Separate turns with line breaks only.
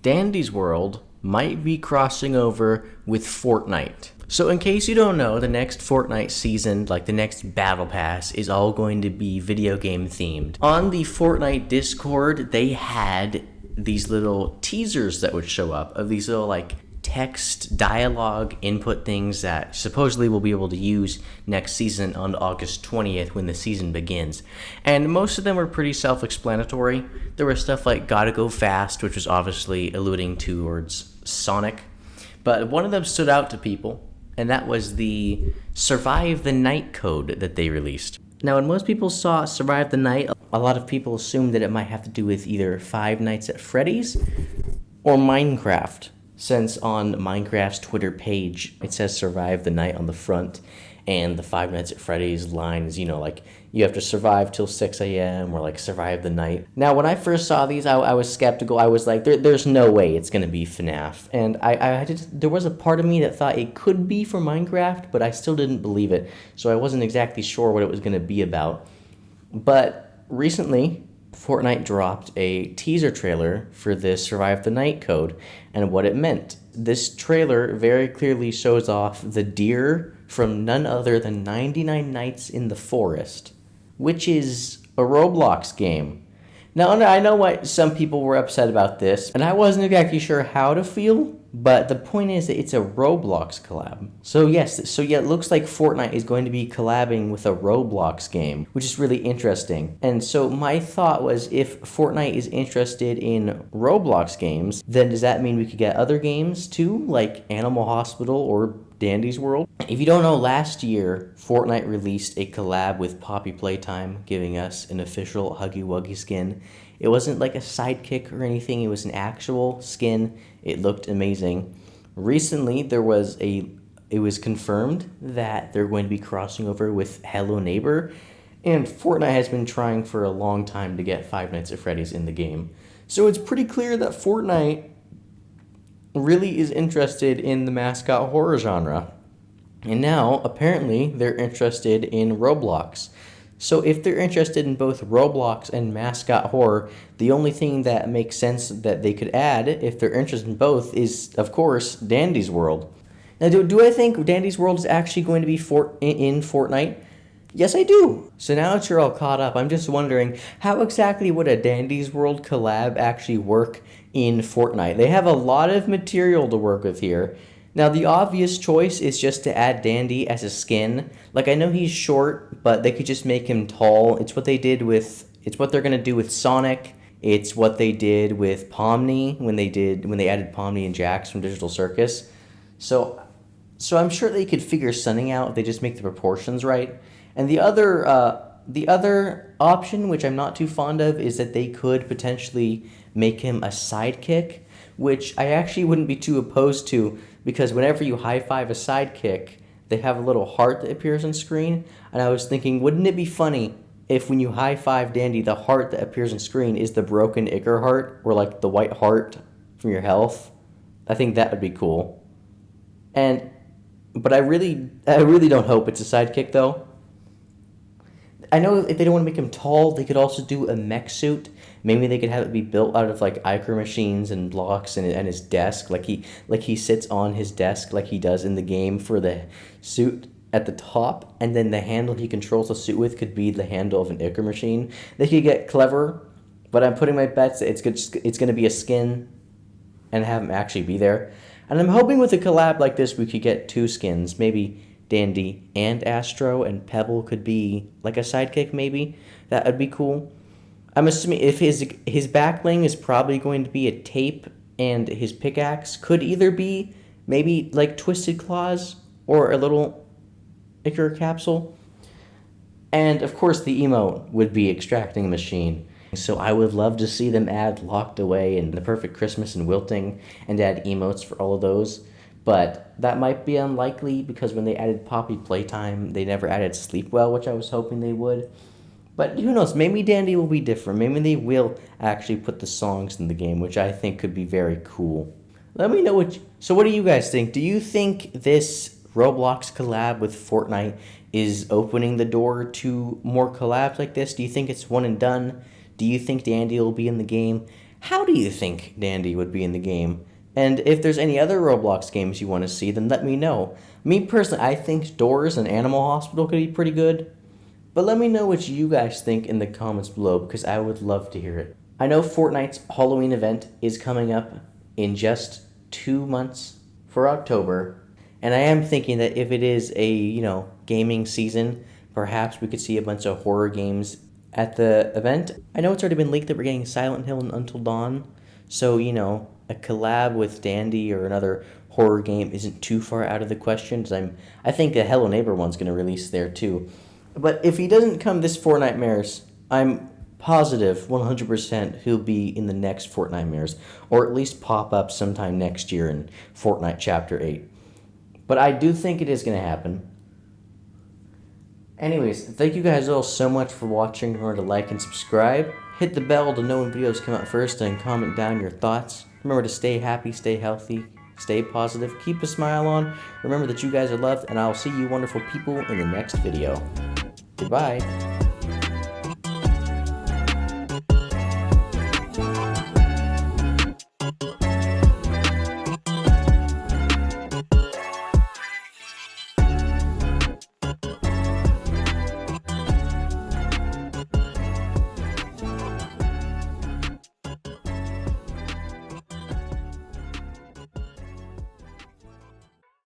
Dandy's World might be crossing over with Fortnite. So in case you don't know, the next Fortnite season, like the next Battle Pass, is all going to be video game themed. On the Fortnite Discord, they had these little teasers that would show up of these little like text dialogue input things that supposedly we'll be able to use next season on August 20th when the season begins. And most of them were pretty self-explanatory. There was stuff like gotta go fast, which was obviously alluding towards Sonic. But one of them stood out to people, and that was the Survive the Night code that they released. Now, when most people saw Survive the Night, a lot of people assumed that it might have to do with either Five Nights at Freddy's or Minecraft, since on Minecraft's Twitter page, it says Survive the Night on the front, and the Five Nights at Freddy's line is, like, you have to survive till 6 a.m. or, like, survive the night. Now, when I first saw these, I was skeptical. I was like, there's no way it's going to be FNAF. And there was a part of me that thought it could be for Minecraft, but I still didn't believe it. So I wasn't exactly sure what it was going to be about. But recently, Fortnite dropped a teaser trailer for this Survive the Night code and what it meant. This trailer very clearly shows off the deer from none other than 99 Nights in the Forest, which is a Roblox game. Now, I know why some people were upset about this, and I wasn't exactly sure how to feel, but the point is that it's a Roblox collab. So it looks like Fortnite is going to be collabing with a Roblox game, which is really interesting. And so my thought was, if Fortnite is interested in Roblox games, then does that mean we could get other games too, like Animal Hospital or Dandy's World? If you don't know, last year, Fortnite released a collab with Poppy Playtime, giving us an official Huggy Wuggy skin. It wasn't like a sidekick or anything, it was an actual skin. It looked amazing. Recently, it was confirmed that they're going to be crossing over with Hello Neighbor, and Fortnite has been trying for a long time to get Five Nights at Freddy's in the game. So it's pretty clear that Fortnite really is interested in the mascot horror genre. And now, apparently, they're interested in Roblox. So if they're interested in both Roblox and mascot horror, the only thing that makes sense that they could add, if they're interested in both, is, of course, Dandy's World. Now, do I think Dandy's World is actually going to be in Fortnite? Yes, I do. So now that you're all caught up, I'm just wondering, how exactly would a Dandy's World collab actually work in Fortnite? They have a lot of material to work with here. Now, the obvious choice is just to add Dandy as a skin. Like, I know he's short, but they could just make him tall. It's what they're going to do with Sonic. It's what they did with Pomni when they added Pomni and Jax from Digital Circus. So I'm sure they could figure something out if they just make the proportions right. And the other option, which I'm not too fond of, is that they could potentially make him a sidekick, which I actually wouldn't be too opposed to, because whenever you high-five a sidekick, they have a little heart that appears on screen, and I was thinking, wouldn't it be funny if when you high-five Dandy, the heart that appears on screen is the broken Icar heart, or like the white heart from your health? I think that would be cool. But I really don't hope it's a sidekick, though. I know if they don't want to make him tall, they could also do a mech suit. Maybe they could have it be built out of like Icar machines and blocks and his desk, like he sits on his desk like he does in the game for the suit at the top, and then the handle he controls the suit with could be the handle of an Icar machine. They could get clever, but I'm putting my bets that it's going to be a skin and have him actually be there. And I'm hoping with a collab like this we could get two skins, maybe Dandy and Astro, and Pebble could be like a sidekick maybe. That would be cool. I'm assuming if his back bling is probably going to be a tape, and his pickaxe could either be maybe like Twisted Claws or a little Icar capsule. And of course the emote would be Extracting Machine. So I would love to see them add Locked Away and The Perfect Christmas and Wilting and add emotes for all of those. But that might be unlikely because when they added Poppy Playtime, they never added Sleep Well, which I was hoping they would. But who knows, maybe Dandy will be different. Maybe they will actually put the songs in the game, which I think could be very cool. Let me know so what do you guys think? Do you think this Roblox collab with Fortnite is opening the door to more collabs like this? Do you think it's one and done? Do you think Dandy will be in the game? how do you think Dandy would be in the game? And if there's any other Roblox games you want to see, then let me know. Me personally, I think Doors and Animal Hospital could be pretty good. But let me know what you guys think in the comments below, because I would love to hear it. I know Fortnite's Halloween event is coming up in just 2 months for October. And I am thinking that if it is a, gaming season, perhaps we could see a bunch of horror games at the event. I know it's already been leaked that we're getting Silent Hill and Until Dawn. So, a collab with Dandy or another horror game isn't too far out of the question. I think the Hello Neighbor one's going to release there too. But if he doesn't come this Fortnitemares, I'm positive 100% he'll be in the next Fortnitemares, or at least pop up sometime next year in Fortnite Chapter 8. But I do think it is going to happen. Anyways, thank you guys all so much for watching. Remember to like and subscribe. Hit the bell to know when videos come out first, and comment down your thoughts. Remember to stay happy, stay healthy, stay positive, keep a smile on. Remember that you guys are loved, and I'll see you wonderful people in the next video. Goodbye.